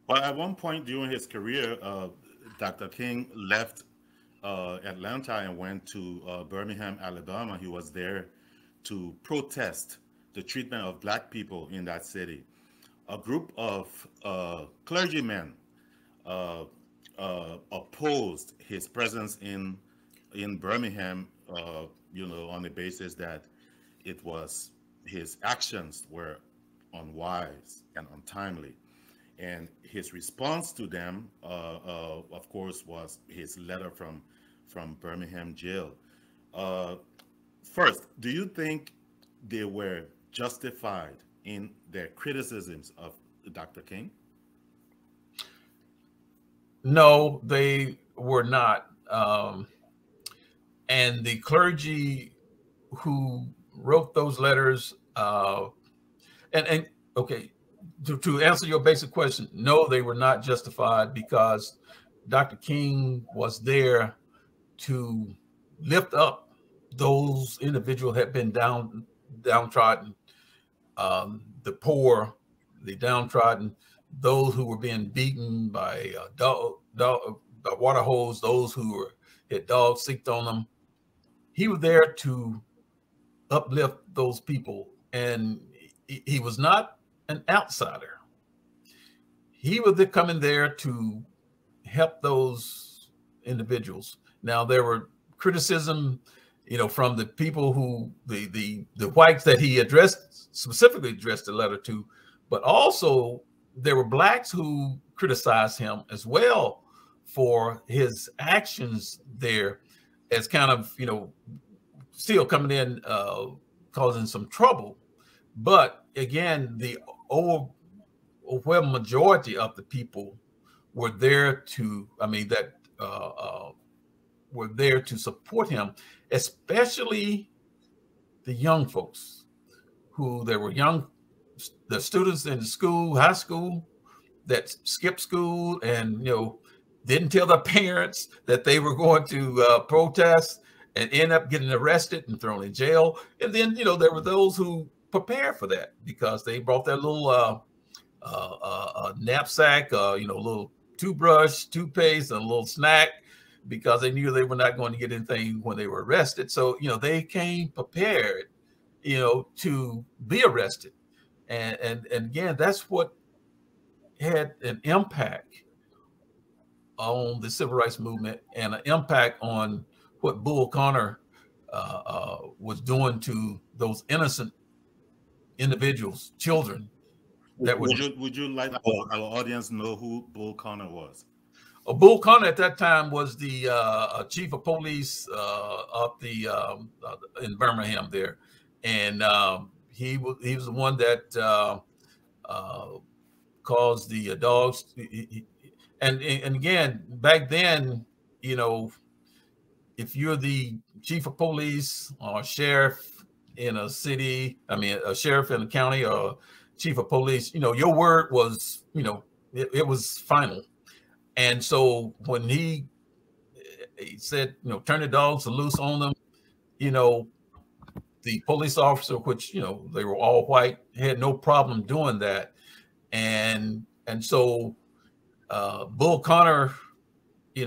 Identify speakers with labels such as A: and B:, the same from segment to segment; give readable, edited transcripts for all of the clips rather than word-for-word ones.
A: Well, at one point during his career, Dr. King left Atlanta and went to Birmingham, Alabama. He was there to protest the treatment of black people in that city. A group of clergymen uh, opposed his presence in Birmingham, on the basis that it was his actions were unwise and untimely. And his response to them, of course, was his letter from Birmingham Jail. Uh, First, do you think they were justified in their criticisms of Dr. King?
B: No, they were not. And the clergy who wrote those letters, and okay, to answer your basic question, no, they were not justified because Dr. King was there to lift up those individuals had been downtrodden, the poor, the downtrodden, those who were being beaten by by water holes, those who were had dogs sicked on them. He was there to uplift those people, and he was not an outsider. He was coming there to help those individuals. Now there were criticism, from the people who the whites that he specifically addressed the letter to, but also there were blacks who criticized him as well for his actions there, as kind of still coming in, causing some trouble. But again, the overwhelming majority of the people were there to, that were there to support him, especially the young folks who there were the students in the school, high school, that skipped school and, didn't tell their parents that they were going to protest and end up getting arrested and thrown in jail. And then, there were those who prepared for that because they brought their little knapsack, little toothbrush, toothpaste, and a little snack because they knew they were not going to get anything when they were arrested. So, they came prepared, to be arrested. And again, that's what had an impact on the civil rights movement and an impact on what Bull Connor was doing to those innocent individuals, children that were.
A: Would you like our audience know who Bull Connor was?
B: Bull Connor at that time was the chief of police of the in Birmingham there, and he was the one that caused the dogs. And again, back then, if you're the chief of police or sheriff in a city, a sheriff in a county or chief of police, your word was, it was final. And so when he said, turn the dogs loose on them, the police officer, which, they were all white, had no problem doing that. And so Bull Connor, he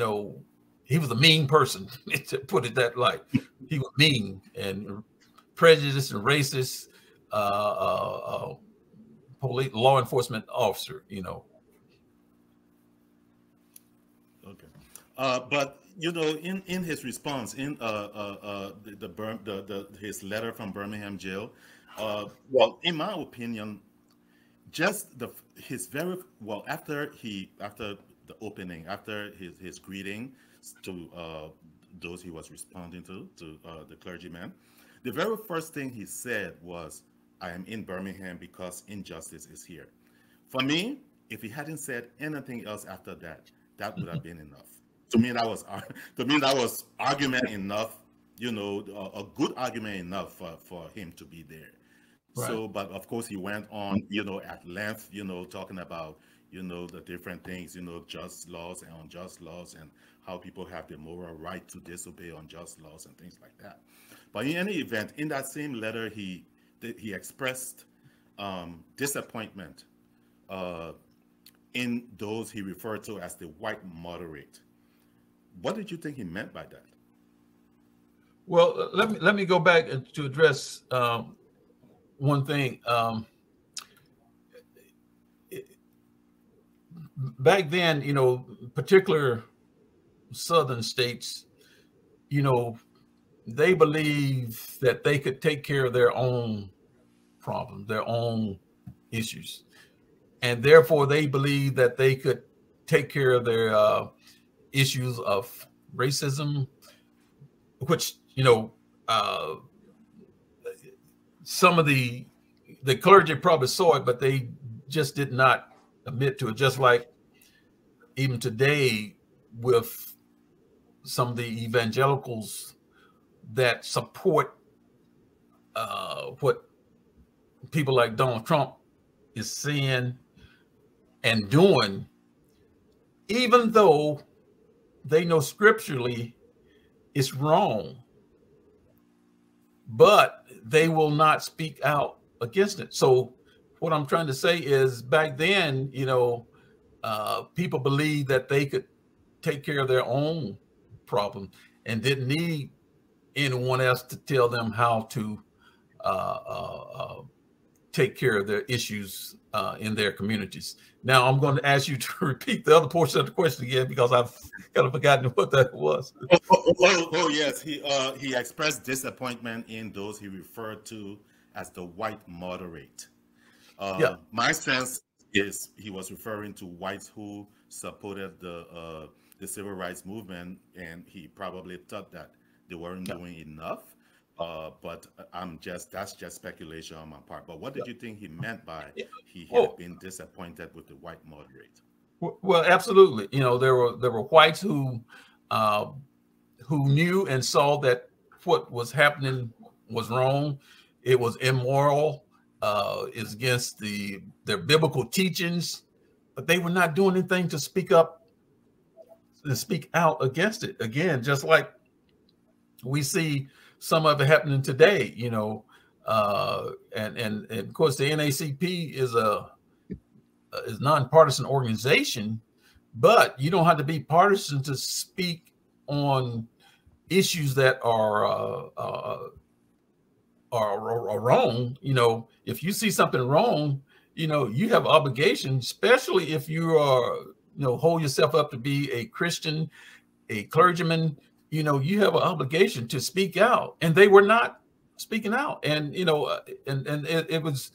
B: was a mean person, to put it that light. He was mean and prejudiced and racist police law enforcement officer,
A: Okay, but in his response in his letter from Birmingham Jail, well, in my opinion, just his very well after the opening, after his greeting to those he was responding to the clergyman, the very first thing he said was, "I am in Birmingham because injustice is here." For me, if he hadn't said anything else after that, that would have been enough. To me, that was argument enough. A good argument enough for him to be there.
B: right.
A: So, but of course, he went on, at length, talking about, the different things, just laws and unjust laws, and how people have the moral right to disobey unjust laws and things like that. But in any event, in that same letter, he expressed disappointment uh, in those he referred to as the white moderate. What did you think he meant by that?
B: Well, let me go back to address one thing. Back then, particular Southern states, they believed that they could take care of their own problems, their own issues, and therefore they believed that they could take care of their issues of racism, which some of the clergy probably saw it, but they just did not admit to it. Just like even today with some of the evangelicals that support what people like Donald Trump is saying and doing, even though they know scripturally it's wrong, but they will not speak out against it. So what I'm trying to say is back then, people believed that they could take care of their own problem and didn't need anyone else to tell them how to take care of their issues in their communities. Now, I'm going to ask you to repeat the other portion of the question again, because I've kind of forgotten what that was.
A: Yes. He expressed disappointment in those he referred to as the white moderate. My sense is he was referring to whites who supported the civil rights movement, and he probably thought that they weren't doing enough. But that's just speculation on my part. But what did you think he meant by he had been disappointed with the white moderate?
B: Well, absolutely. There were whites who knew and saw that what was happening was wrong. It was immoral. It's against their biblical teachings, but they were not doing anything to speak up and speak out against it. Again, just like we see some of it happening today, and of course the NAACP is a nonpartisan organization, but you don't have to be partisan to speak on issues that are wrong. If you see something wrong, you have obligation, especially if you are, hold yourself up to be a Christian, a clergyman. You have an obligation to speak out, and they were not speaking out. And it was,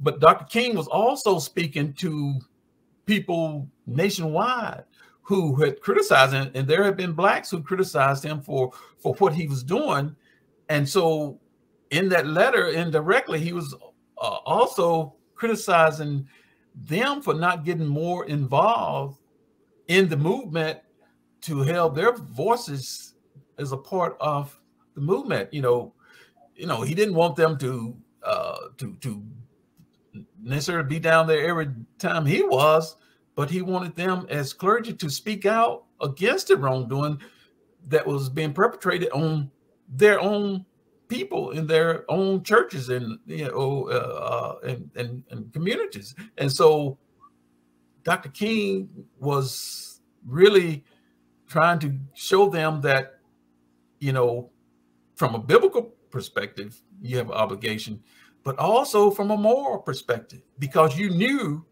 B: but Dr. King was also speaking to people nationwide who had criticized him, and there have been blacks who criticized him for what he was doing. And so in that letter, indirectly, he was also criticizing them for not getting more involved in the movement to help their voices as a part of the movement. He didn't want them to necessarily be down there every time he was, but he wanted them as clergy to speak out against the wrongdoing that was being perpetrated on their own people in their own churches and and communities. And so Dr. King was really trying to show them that, from a biblical perspective, you have an obligation, but also from a moral perspective, because you knew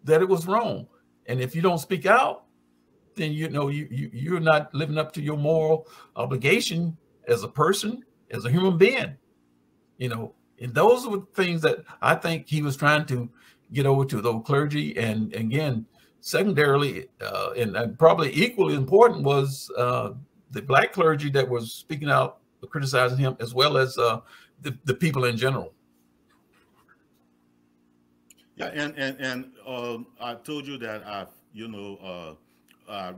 B: that it was wrong. And if you don't speak out, then you're not living up to your moral obligation as a person, as a human being. And those were things that I think he was trying to get over to the clergy. And again, secondarily, and probably equally important, was the black clergy that was speaking out, criticizing him, as well as the people in general.
A: Yeah, and I told you that I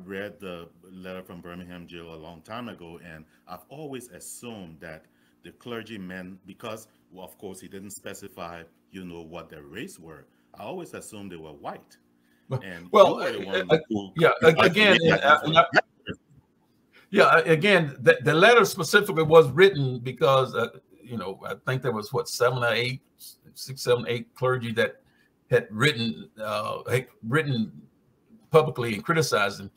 A: read the letter from Birmingham Jail a long time ago, and I've always assumed that the clergymen, because of course he didn't specify, what their race were, I always assumed they were white. And
B: again, the letter specifically was written because I think there was 6, 7, 8 clergy that had written publicly and criticized him.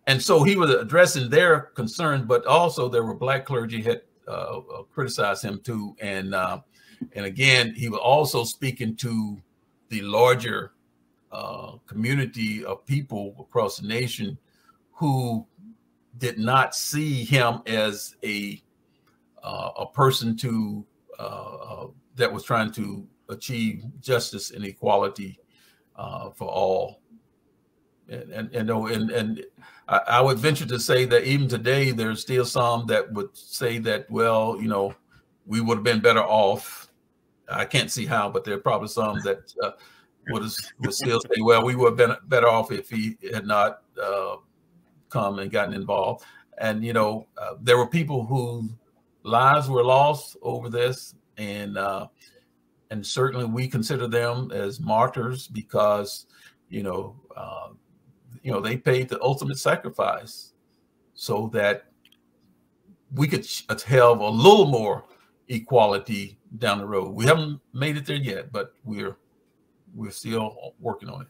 B: And so he was addressing their concerns, but also there were black clergy had criticized him too. And again, he was also speaking to the larger community of people across the nation who did not see him as a person to that was trying to achieve justice and equality for all. And I would venture to say that even today, there's still some that would say that, well, you know, we would have been better off. I can't see how, but there are probably some that would still say, well, we would have been better off if he had not come and gotten involved. And, you know, there were people whose lives were lost over this. And certainly we consider them as martyrs because, you know, they paid the ultimate sacrifice so that we could have a little more equality down the road. We haven't made it there yet, but we're still working on it.